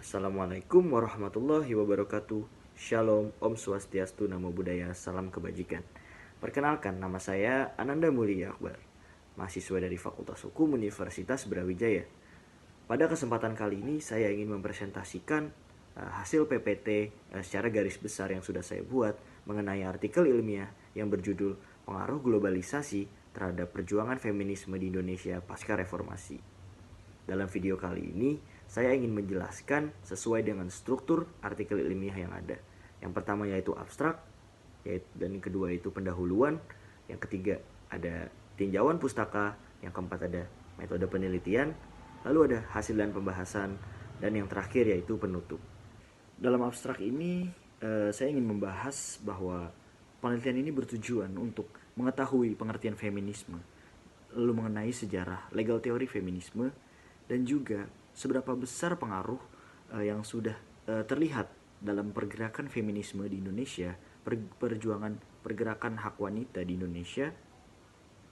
Assalamualaikum warahmatullahi wabarakatuh. Shalom, Om Swastiastu, Namo Buddhaya, Salam Kebajikan. Perkenalkan, nama saya Ananda Mulia Akbar, mahasiswa dari Fakultas Hukum Universitas Brawijaya. Pada kesempatan kali ini saya ingin mempresentasikan hasil PPT secara garis besar yang sudah saya buat mengenai artikel ilmiah yang berjudul Pengaruh Globalisasi terhadap Perjuangan Feminisme di Indonesia Pasca Reformasi. Dalam video kali ini, saya ingin menjelaskan sesuai dengan struktur artikel ilmiah yang ada. Yang pertama yaitu abstrak, dan yang kedua itu pendahuluan, yang ketiga ada tinjauan pustaka, yang keempat ada metode penelitian, lalu ada hasil dan pembahasan, dan yang terakhir yaitu penutup. Dalam abstrak ini, saya ingin membahas bahwa penelitian ini bertujuan untuk mengetahui pengertian feminisme, lalu mengenai sejarah legal teori feminisme, dan juga seberapa besar pengaruh yang sudah terlihat dalam pergerakan feminisme di Indonesia, perjuangan pergerakan hak wanita di Indonesia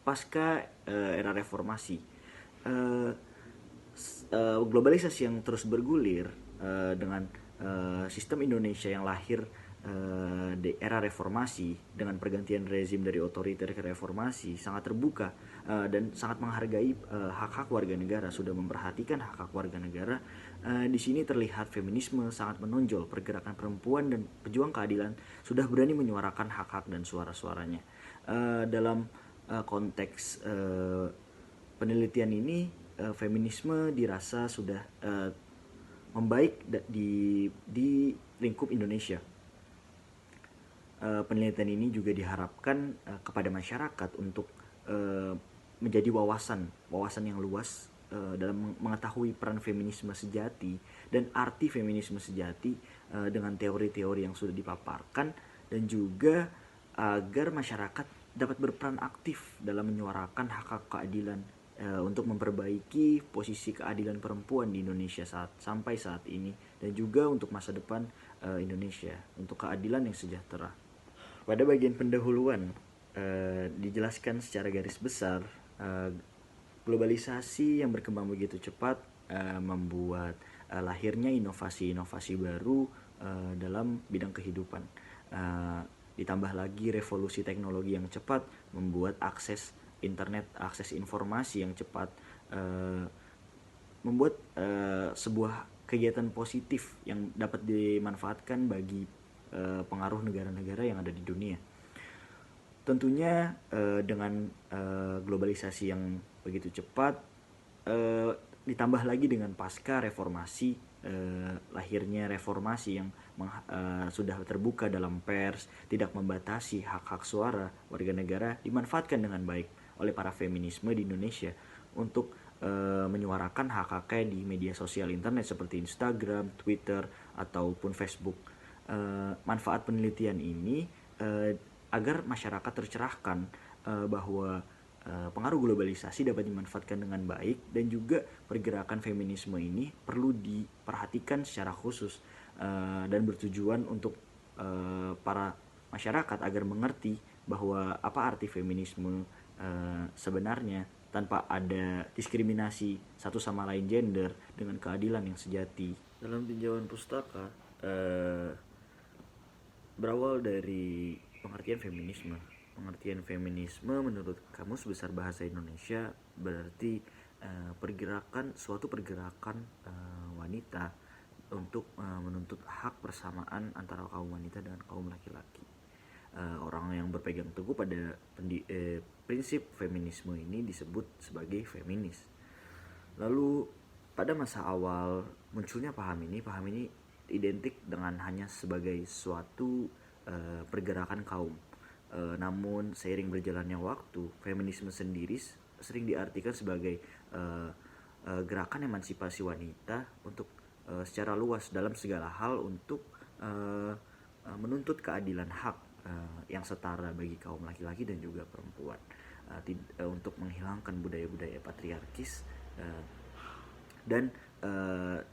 pasca era reformasi. Globalisasi yang terus bergulir dengan sistem Indonesia yang lahir di era reformasi dengan pergantian rezim dari otoriter ke reformasi sangat terbuka dan sangat menghargai hak-hak warga negara, sudah memperhatikan hak-hak warga negara. Di sini terlihat feminisme sangat menonjol, pergerakan perempuan dan pejuang keadilan sudah berani menyuarakan hak-hak dan suara-suaranya. Dalam konteks penelitian ini, feminisme dirasa sudah membaik di lingkup Indonesia. Penelitian ini juga diharapkan kepada masyarakat untuk menjadi wawasan yang luas dalam mengetahui peran feminisme sejati dan arti feminisme sejati dengan teori-teori yang sudah dipaparkan, dan juga agar masyarakat dapat berperan aktif dalam menyuarakan hak-hak keadilan untuk memperbaiki posisi keadilan perempuan di Indonesia sampai saat ini, dan juga untuk masa depan Indonesia untuk keadilan yang sejahtera. Pada bagian pendahuluan dijelaskan secara garis besar globalisasi yang berkembang begitu cepat membuat lahirnya inovasi-inovasi baru dalam bidang kehidupan. Ditambah lagi revolusi teknologi yang cepat membuat akses internet, akses informasi yang cepat, membuat sebuah kegiatan positif yang dapat dimanfaatkan bagi pengaruh negara-negara yang ada di dunia. Tentunya dengan globalisasi yang begitu cepat, ditambah lagi dengan pasca reformasi, lahirnya reformasi yang sudah terbuka dalam pers, tidak membatasi hak-hak suara warga negara, dimanfaatkan dengan baik oleh para feminisme di Indonesia untuk menyuarakan hak-haknya di media sosial internet seperti Instagram, Twitter, ataupun Facebook. Manfaat penelitian ini agar masyarakat tercerahkan bahwa pengaruh globalisasi dapat dimanfaatkan dengan baik, dan juga pergerakan feminisme ini perlu diperhatikan secara khusus dan bertujuan untuk para masyarakat agar mengerti bahwa apa arti feminisme sebenarnya, tanpa ada diskriminasi satu sama lain gender, dengan keadilan yang sejati. Dalam tinjauan pustaka berawal dari pengertian feminisme. Pengertian feminisme menurut Kamus Besar Bahasa Indonesia berarti suatu pergerakan wanita untuk menuntut hak persamaan antara kaum wanita dengan kaum laki-laki. Orang yang berpegang teguh pada prinsip feminisme ini disebut sebagai feminis. Lalu pada masa awal munculnya paham ini identik dengan hanya sebagai suatu pergerakan kaum. Namun seiring berjalannya waktu, feminisme sendiri sering diartikan sebagai gerakan emansipasi wanita untuk secara luas dalam segala hal untuk menuntut keadilan hak yang setara bagi kaum laki-laki dan juga perempuan, untuk menghilangkan budaya-budaya patriarkis dan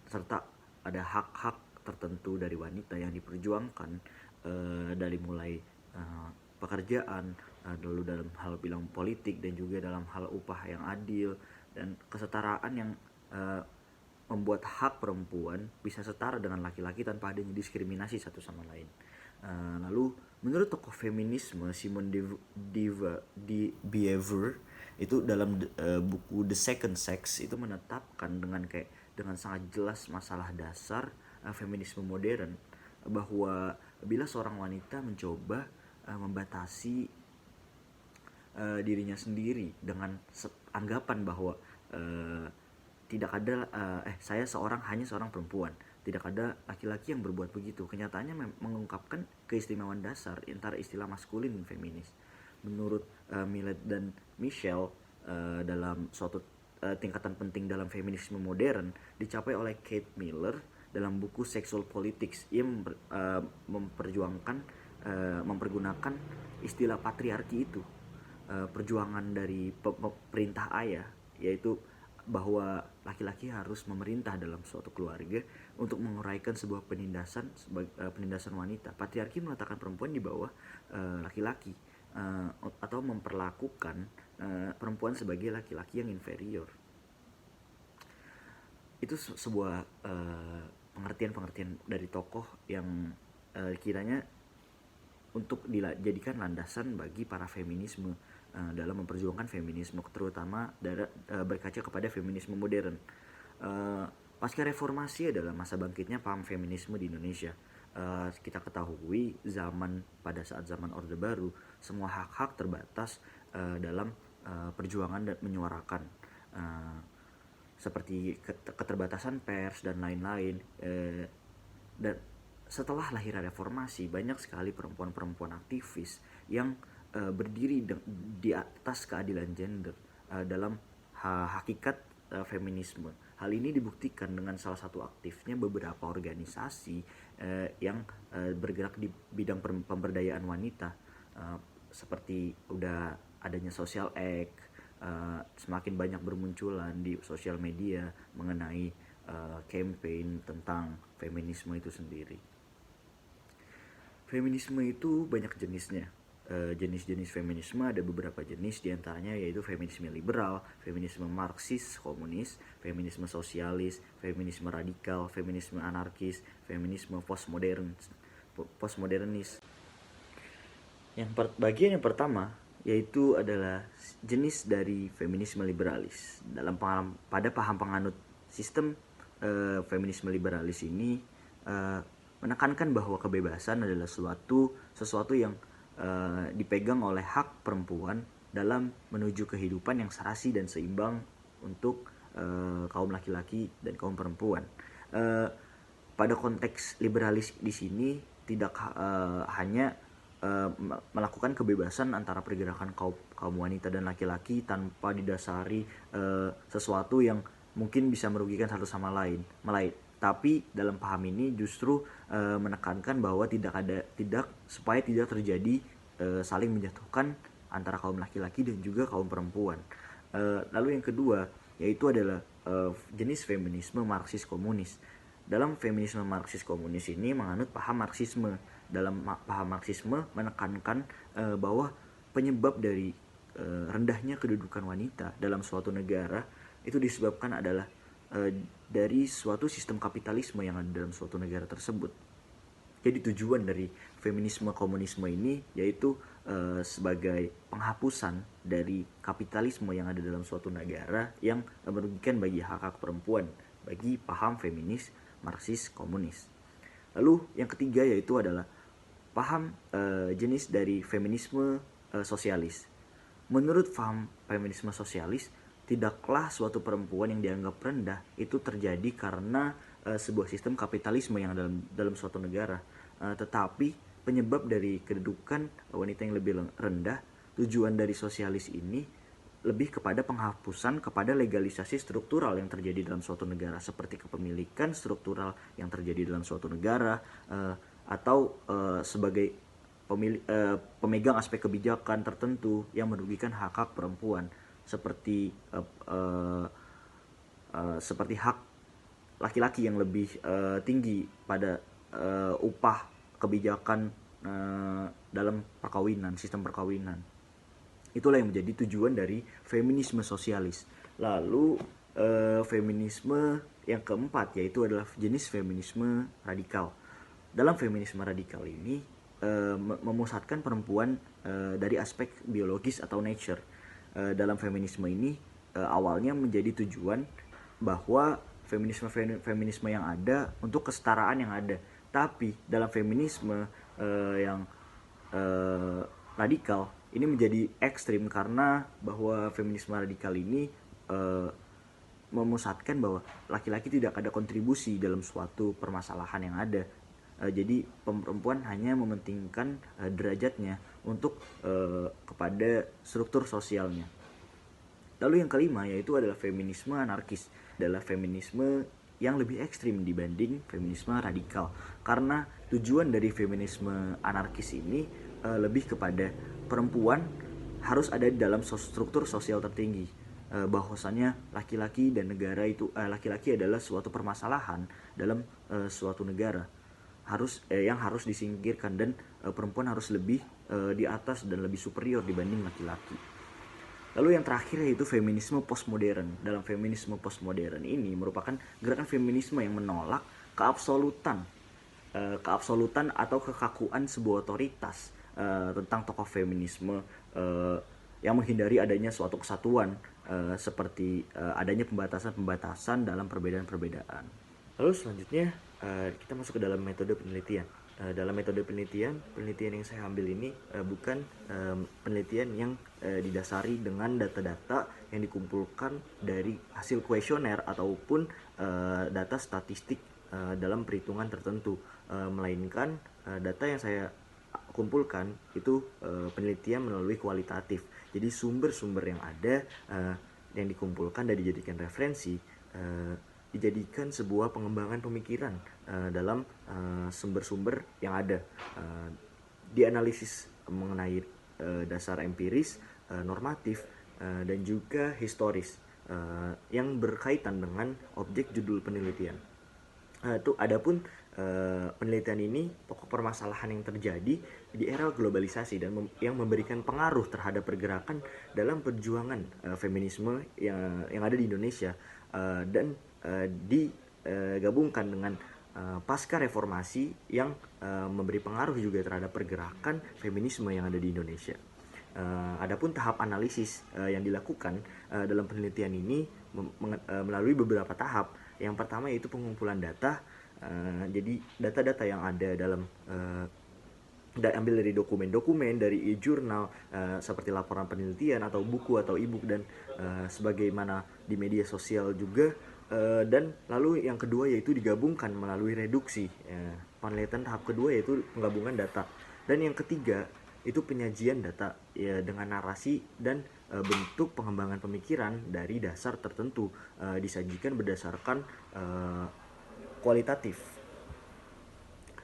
serta ada hak-hak tertentu dari wanita yang diperjuangkan dari mulai pekerjaan, lalu dalam hal bilang politik, dan juga dalam hal upah yang adil dan kesetaraan yang membuat hak perempuan bisa setara dengan laki-laki tanpa adanya diskriminasi satu sama lain. Lalu menurut tokoh feminisme Simone de Beauvoir itu dalam buku The Second Sex itu menetapkan dengan sangat jelas masalah dasar feminisme modern, bahwa bila seorang wanita mencoba membatasi dirinya sendiri dengan anggapan bahwa tidak ada saya hanya seorang perempuan, tidak ada laki-laki yang berbuat begitu. Kenyataannya mengungkapkan keistimewaan dasar antara istilah maskulin dan feminis. Menurut Millet dan Michelle, dalam suatu tingkatan penting dalam feminisme modern dicapai oleh Kate Miller dalam buku Sexual Politics. Ia mempergunakan istilah patriarki itu, perjuangan dari perintah ayah, yaitu bahwa laki-laki harus memerintah dalam suatu keluarga untuk menguraikan sebuah penindasan wanita. Patriarki meletakkan perempuan di bawah laki-laki, atau memperlakukan perempuan sebagai laki-laki yang inferior. Itu sebuah pengertian dari tokoh yang kiranya untuk dijadikan landasan bagi para feminisme dalam memperjuangkan feminisme, terutama berkaca kepada feminisme modern. Pasca reformasi adalah masa bangkitnya paham feminisme di Indonesia. Kita ketahui pada saat zaman Orde Baru, semua hak-hak terbatas dalam perjuangan dan menyuarakan, seperti keterbatasan pers dan lain-lain. Dan setelah lahirnya reformasi, banyak sekali perempuan-perempuan aktivis yang berdiri di atas keadilan gender dalam hakikat feminisme. Hal ini dibuktikan dengan salah satu aktifnya beberapa organisasi yang bergerak di bidang pemberdayaan wanita, seperti udah adanya social act, semakin banyak bermunculan di sosial media mengenai campaign tentang feminisme itu sendiri. Feminisme itu banyak jenisnya. Jenis-jenis feminisme ada beberapa jenis, diantaranya yaitu feminisme liberal, feminisme marxis komunis, feminisme sosialis, feminisme radikal, feminisme anarkis, feminisme postmodernis. Bagian yang pertama yaitu adalah jenis dari feminisme liberalis. Pada paham penganut sistem feminisme liberalis ini menekankan bahwa kebebasan adalah sesuatu yang dipegang oleh hak perempuan dalam menuju kehidupan yang serasi dan seimbang untuk kaum laki-laki dan kaum perempuan. Pada konteks liberalis di sini tidak hanya melakukan kebebasan antara pergerakan kaum wanita dan laki-laki tanpa didasari sesuatu yang mungkin bisa merugikan satu sama lain. Tapi dalam paham ini justru menekankan bahwa supaya tidak terjadi saling menjatuhkan antara kaum laki-laki dan juga kaum perempuan. Lalu yang kedua yaitu adalah jenis feminisme marxis komunis. Dalam feminisme marxis komunis ini menganut paham marxisme. Dalam paham marxisme menekankan bahwa penyebab dari rendahnya kedudukan wanita dalam suatu negara itu disebabkan adalah dari suatu sistem kapitalisme yang ada dalam suatu negara tersebut. Jadi tujuan dari feminisme komunisme ini yaitu sebagai penghapusan dari kapitalisme yang ada dalam suatu negara yang merugikan bagi hak-hak perempuan, bagi paham feminis marxis komunis. Lalu yang ketiga yaitu adalah paham jenis dari feminisme sosialis. Menurut paham feminisme sosialis, tidaklah suatu perempuan yang dianggap rendah itu terjadi karena sebuah sistem kapitalisme yang dalam suatu negara, tetapi penyebab dari kedudukan wanita yang lebih rendah. Tujuan dari sosialis ini lebih kepada penghapusan kepada legalisasi struktural yang terjadi dalam suatu negara, seperti kepemilikan struktural yang terjadi dalam suatu negara, atau sebagai pemegang aspek kebijakan tertentu yang merugikan hak-hak perempuan, seperti hak laki-laki yang lebih tinggi pada upah kebijakan dalam sistem perkawinan. Itulah yang menjadi tujuan dari feminisme sosialis. Lalu feminisme yang keempat yaitu adalah jenis feminisme radikal. Dalam feminisme radikal ini memusatkan perempuan dari aspek biologis atau nature. Dalam feminisme ini awalnya menjadi tujuan bahwa feminisme yang ada untuk kesetaraan yang ada. Tapi dalam feminisme yang radikal ini menjadi ekstrim karena bahwa feminisme radikal ini memusatkan bahwa laki-laki tidak ada kontribusi dalam suatu permasalahan yang ada. Jadi perempuan hanya mementingkan derajatnya untuk kepada struktur sosialnya. Lalu yang kelima yaitu adalah feminisme anarkis. Adalah feminisme yang lebih ekstrim dibanding feminisme radikal. Karena tujuan dari feminisme anarkis ini lebih kepada perempuan harus ada di dalam struktur sosial tertinggi. Bahwasannya laki-laki dan negara itu laki-laki adalah suatu permasalahan dalam suatu negara yang harus disingkirkan, dan perempuan harus lebih di atas dan lebih superior dibanding laki-laki. Lalu yang terakhir yaitu feminisme postmodern. Dalam feminisme postmodern ini merupakan gerakan feminisme yang menolak keabsolutan atau kekakuan sebuah otoritas tentang tokoh feminisme yang menghindari adanya suatu kesatuan seperti adanya pembatasan dalam perbedaan-perbedaan. Lalu selanjutnya kita masuk ke dalam metode penelitian. Dalam metode penelitian yang saya ambil ini bukan penelitian yang didasari dengan data-data yang dikumpulkan dari hasil kuesioner ataupun data statistik dalam perhitungan tertentu, melainkan data yang saya kumpulkan itu penelitian melalui kualitatif. Jadi sumber-sumber yang ada yang dikumpulkan dan dijadikan referensi dijadikan sebuah pengembangan pemikiran dalam sumber-sumber yang ada, dianalisis mengenai dasar empiris, normatif, dan juga historis yang berkaitan dengan objek judul penelitian. Adapun penelitian ini pokok permasalahan yang terjadi di era globalisasi dan yang memberikan pengaruh terhadap pergerakan dalam perjuangan feminisme yang ada di Indonesia dan digabungkan dengan pasca reformasi yang memberi pengaruh juga terhadap pergerakan feminisme yang ada di Indonesia. Adapun tahap analisis yang dilakukan dalam penelitian ini melalui beberapa tahap. Yang pertama yaitu pengumpulan data. Jadi data-data yang ada dalam ambil dari dokumen-dokumen, dari e-jurnal seperti laporan penelitian atau buku atau e-book dan sebagaimana di media sosial juga. Dan lalu yang kedua yaitu digabungkan melalui reduksi. Penelitian tahap kedua yaitu penggabungan data. Dan yang ketiga itu penyajian data dengan narasi dan bentuk pengembangan pemikiran dari dasar tertentu, disajikan berdasarkan kualitatif.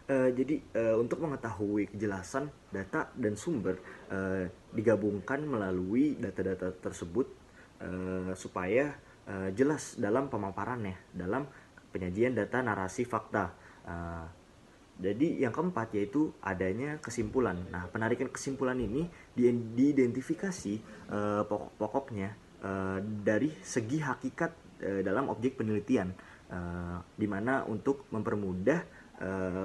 Jadi untuk mengetahui kejelasan data dan sumber digabungkan melalui data-data tersebut supaya jelas dalam pemaparannya, dalam penyajian data, narasi, fakta. Jadi yang keempat yaitu adanya kesimpulan. Nah, penarikan kesimpulan ini diidentifikasi pokok-pokoknya dari segi hakikat dalam objek penelitian, di mana untuk mempermudah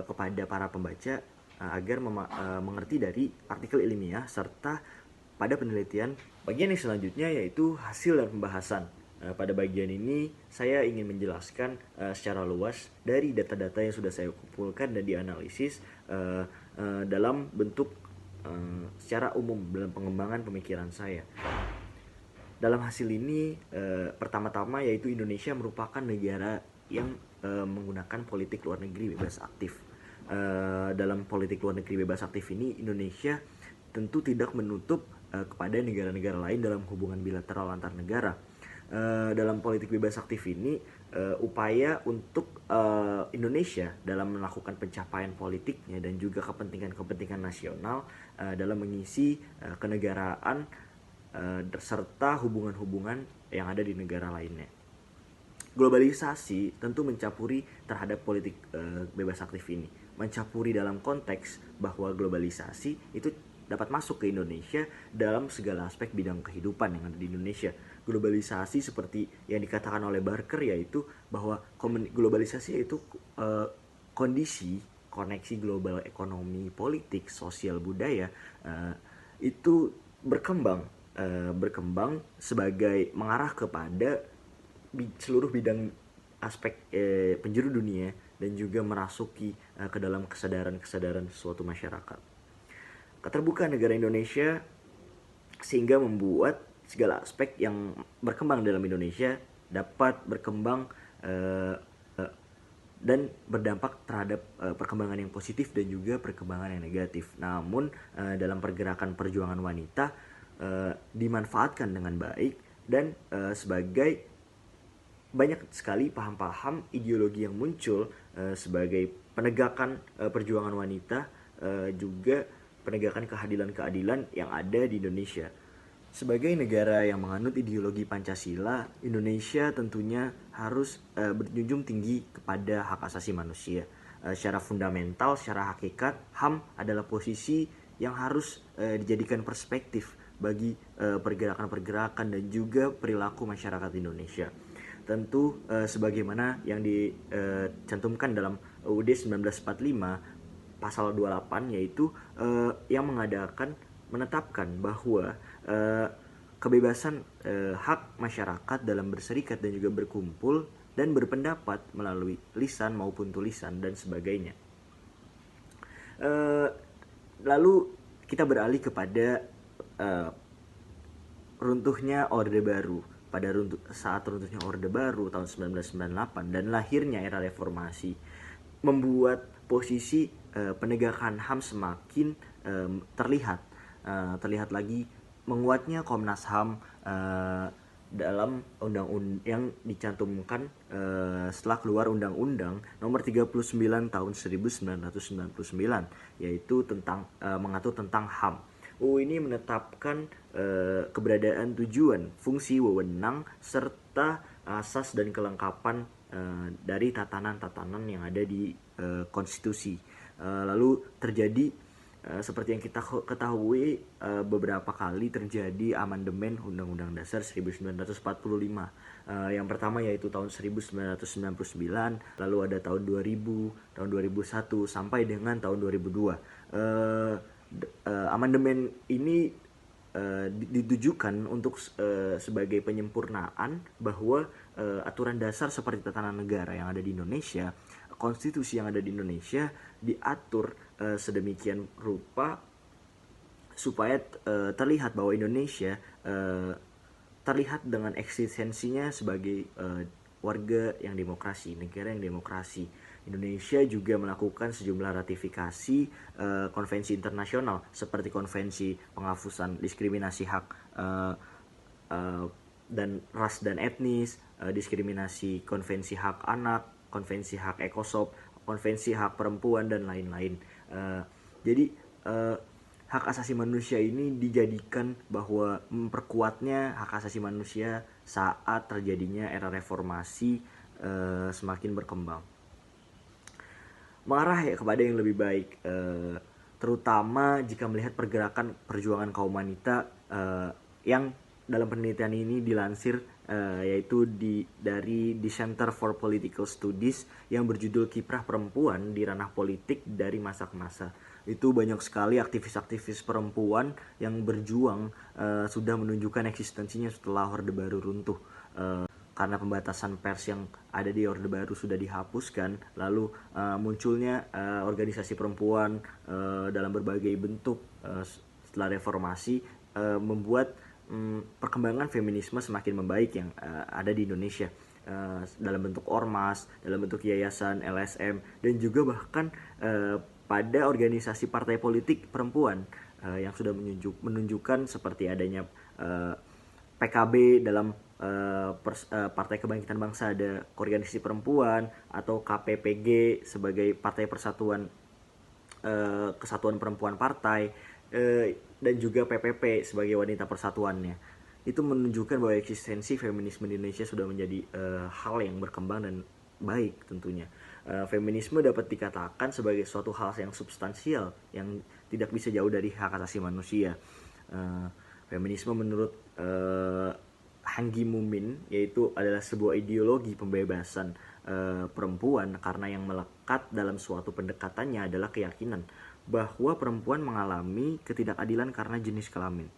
kepada para pembaca agar mengerti dari artikel ilmiah serta pada penelitian. Bagian yang selanjutnya yaitu hasil dan pembahasan. Pada bagian ini saya ingin menjelaskan secara luas dari data-data yang sudah saya kumpulkan dan dianalisis dalam bentuk secara umum dalam pengembangan pemikiran saya. Dalam hasil ini pertama-tama yaitu Indonesia merupakan negara yang menggunakan politik luar negeri bebas aktif. Dalam politik luar negeri bebas aktif ini Indonesia tentu tidak menutup kepada negara-negara lain dalam hubungan bilateral antar negara. Dalam politik bebas aktif ini upaya untuk Indonesia dalam melakukan pencapaian politiknya dan juga kepentingan-kepentingan nasional dalam mengisi kenegaraan serta hubungan-hubungan yang ada di negara lainnya. Globalisasi tentu mencampuri terhadap politik bebas aktif ini, mencampuri dalam konteks bahwa globalisasi itu dapat masuk ke Indonesia dalam segala aspek bidang kehidupan yang ada di Indonesia. Globalisasi seperti yang dikatakan oleh Barker, yaitu bahwa globalisasi yaitu kondisi koneksi global ekonomi, politik, sosial, budaya itu berkembang sebagai mengarah kepada seluruh bidang aspek penjuru dunia dan juga merasuki ke dalam kesadaran suatu masyarakat. Keterbukaan negara Indonesia sehingga membuat segala aspek yang berkembang dalam Indonesia dapat berkembang dan berdampak terhadap perkembangan yang positif dan juga perkembangan yang negatif. Namun dalam pergerakan perjuangan wanita dimanfaatkan dengan baik dan sebagai banyak sekali paham-paham ideologi yang muncul sebagai penegakan perjuangan wanita, juga penegakan keadilan-keadilan yang ada di Indonesia. Sebagai negara yang menganut ideologi Pancasila, Indonesia tentunya harus berjunjung tinggi kepada hak asasi manusia. Secara fundamental, secara hakikat, HAM adalah posisi yang harus dijadikan perspektif bagi pergerakan-pergerakan dan juga perilaku masyarakat Indonesia. Tentu sebagaimana yang dicantumkan dalam UUD 1945 pasal 28, yaitu yang menetapkan bahwa kebebasan hak masyarakat dalam berserikat dan juga berkumpul dan berpendapat melalui lisan maupun tulisan dan sebagainya. Lalu kita beralih kepada runtuhnya Orde Baru. Pada saat runtuhnya Orde Baru tahun 1998 dan lahirnya era reformasi membuat posisi penegakan HAM semakin terlihat lagi menguatnya Komnas HAM dalam undang-undang yang dicantumkan setelah keluar Undang-Undang Nomor 39 Tahun 1999, yaitu tentang mengatur tentang HAM. Ini menetapkan keberadaan, tujuan, fungsi, wewenang, serta asas dan kelengkapan dari tatanan-tatanan yang ada di konstitusi. Lalu terjadi seperti yang kita ketahui, beberapa kali terjadi amandemen Undang-Undang Dasar 1945. Yang pertama yaitu tahun 1999, lalu ada tahun 2000, tahun 2001 sampai dengan tahun 2002. Amandemen ini ditujukan untuk sebagai penyempurnaan bahwa aturan dasar seperti tatanan negara yang ada di Indonesia, konstitusi yang ada di Indonesia diatur sedemikian rupa supaya terlihat bahwa Indonesia terlihat dengan eksistensinya sebagai warga yang demokrasi, negara yang demokrasi. Indonesia juga melakukan sejumlah ratifikasi konvensi internasional seperti konvensi penghapusan diskriminasi hak dan ras dan etnis, diskriminasi, konvensi hak anak, konvensi hak ekosop, konvensi hak perempuan dan lain-lain. Jadi hak asasi manusia ini dijadikan bahwa memperkuatnya hak asasi manusia saat terjadinya era reformasi semakin berkembang, mengarah kepada yang lebih baik, terutama jika melihat pergerakan perjuangan kaum wanita yang dalam penelitian ini dilansir yaitu dari The Center for Political Studies yang berjudul Kiprah Perempuan di Ranah Politik dari Masa ke Masa. Itu banyak sekali aktivis-aktivis perempuan yang berjuang sudah menunjukkan eksistensinya setelah Orde Baru runtuh. Karena pembatasan pers yang ada di Orde Baru sudah dihapuskan, lalu munculnya organisasi perempuan dalam berbagai bentuk setelah reformasi membuat perkembangan feminisme semakin membaik yang ada di Indonesia, dalam bentuk ormas, dalam bentuk yayasan, LSM, dan juga bahkan pada organisasi partai politik perempuan yang sudah menunjukkan seperti adanya PKB dalam Partai Kebangkitan Bangsa, ada organisasi perempuan, atau KPPG sebagai Partai Persatuan Kesatuan Perempuan Partai, dan juga PPP sebagai Wanita Persatuannya. Itu menunjukkan bahwa eksistensi feminisme di Indonesia sudah menjadi hal yang berkembang dan baik tentunya. Feminisme dapat dikatakan sebagai suatu hal yang substansial yang tidak bisa jauh dari hak asasi manusia. Feminisme menurut Hanggi Mumin yaitu adalah sebuah ideologi pembebasan perempuan karena yang melekat dalam suatu pendekatannya adalah keyakinan bahwa perempuan mengalami ketidakadilan karena jenis kelamin.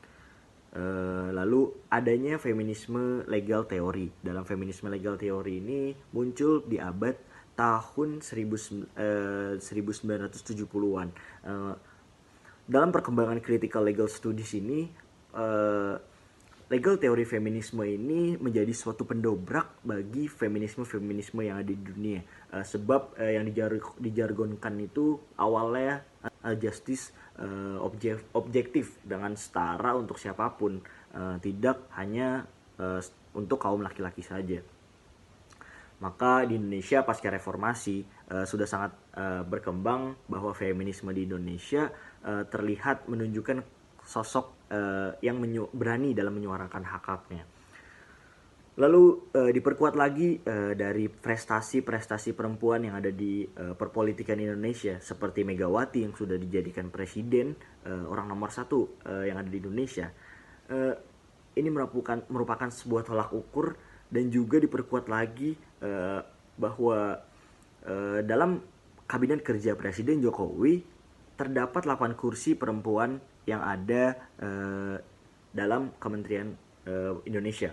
Lalu adanya feminisme legal teori. Dalam feminisme legal teori ini muncul di abad tahun 1970-an. Dalam perkembangan critical legal studies ini, legal teori feminisme ini menjadi suatu pendobrak bagi feminisme yang ada di dunia. Sebab yang dijargonkan itu awalnya justice objektif dengan setara untuk siapapun, tidak hanya untuk kaum laki-laki saja. Maka di Indonesia pasca reformasi sudah sangat berkembang bahwa feminisme di Indonesia terlihat menunjukkan sosok yang berani dalam menyuarakan hak-haknya. Lalu diperkuat lagi dari prestasi-prestasi perempuan yang ada di perpolitikan Indonesia, seperti Megawati yang sudah dijadikan presiden, orang nomor 1 yang ada di Indonesia. Ini merupakan sebuah tolak ukur, dan juga diperkuat lagi bahwa dalam kabinet kerja Presiden Jokowi terdapat 8 kursi perempuan yang ada dalam Kementerian Indonesia.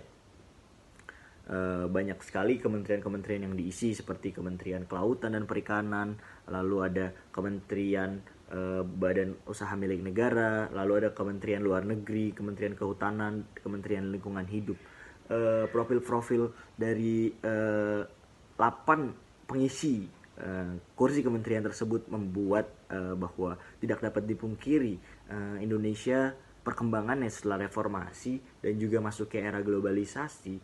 Banyak sekali kementerian-kementerian yang diisi, seperti Kementerian Kelautan dan Perikanan, lalu ada Kementerian Badan Usaha Milik Negara, lalu ada Kementerian Luar Negeri, Kementerian Kehutanan, Kementerian Lingkungan Hidup. Profil-profil dari 8 pengisi kursi kementerian tersebut membuat bahwa tidak dapat dipungkiri Indonesia perkembangannya setelah reformasi dan juga masuk ke era globalisasi,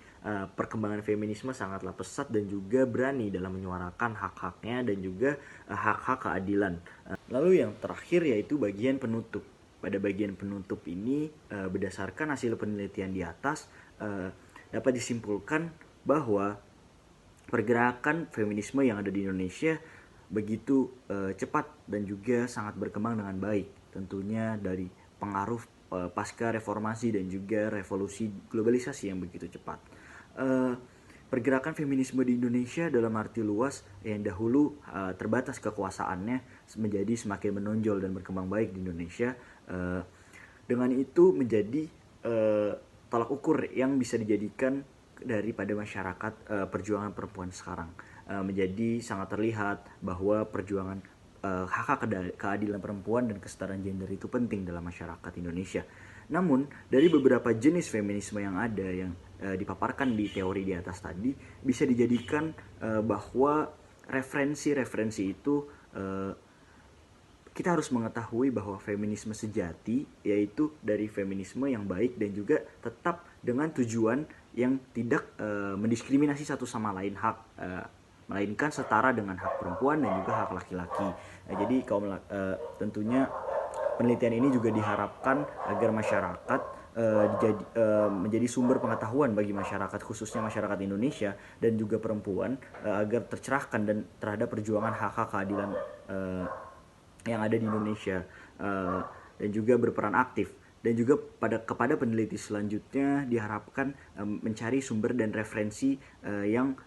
perkembangan feminisme sangatlah pesat dan juga berani dalam menyuarakan hak-haknya dan juga hak-hak keadilan. Lalu yang terakhir yaitu bagian penutup. Pada bagian penutup ini berdasarkan hasil penelitian di atas dapat disimpulkan bahwa pergerakan feminisme yang ada di Indonesia begitu cepat dan juga sangat berkembang dengan baik, tentunya dari pengaruh pasca reformasi dan juga revolusi globalisasi yang begitu cepat. Pergerakan feminisme di Indonesia dalam arti luas yang dahulu terbatas kekuasaannya menjadi semakin menonjol dan berkembang baik di Indonesia. Dengan itu menjadi tolak ukur yang bisa dijadikan daripada masyarakat perjuangan perempuan sekarang. Menjadi sangat terlihat bahwa perjuangan hak keadilan perempuan dan kesetaraan gender itu penting dalam masyarakat Indonesia. Namun dari beberapa jenis feminisme yang ada yang dipaparkan di teori di atas tadi, bisa dijadikan bahwa referensi-referensi itu kita harus mengetahui bahwa feminisme sejati yaitu dari feminisme yang baik dan juga tetap dengan tujuan yang tidak mendiskriminasi satu sama lain hak, melainkan setara dengan hak perempuan dan juga hak laki-laki. Jadi tentunya penelitian ini juga diharapkan agar masyarakat menjadi sumber pengetahuan bagi masyarakat, khususnya masyarakat Indonesia dan juga perempuan, agar tercerahkan dan terhadap perjuangan hak-hak keadilan yang ada di Indonesia, dan juga berperan aktif. Dan juga kepada peneliti selanjutnya diharapkan mencari sumber dan referensi yang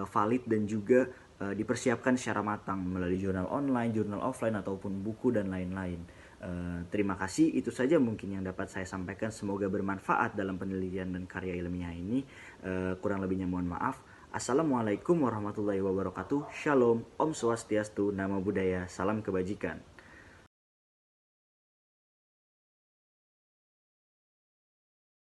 valid dan juga dipersiapkan secara matang melalui jurnal online, jurnal offline ataupun buku dan lain-lain. Terima kasih, itu saja mungkin yang dapat saya sampaikan. Semoga bermanfaat dalam penelitian dan karya ilmiah ini. Kurang lebihnya mohon maaf. Assalamualaikum warahmatullahi wabarakatuh. Shalom, Om Swastiastu, Namo Buddhaya, salam kebajikan.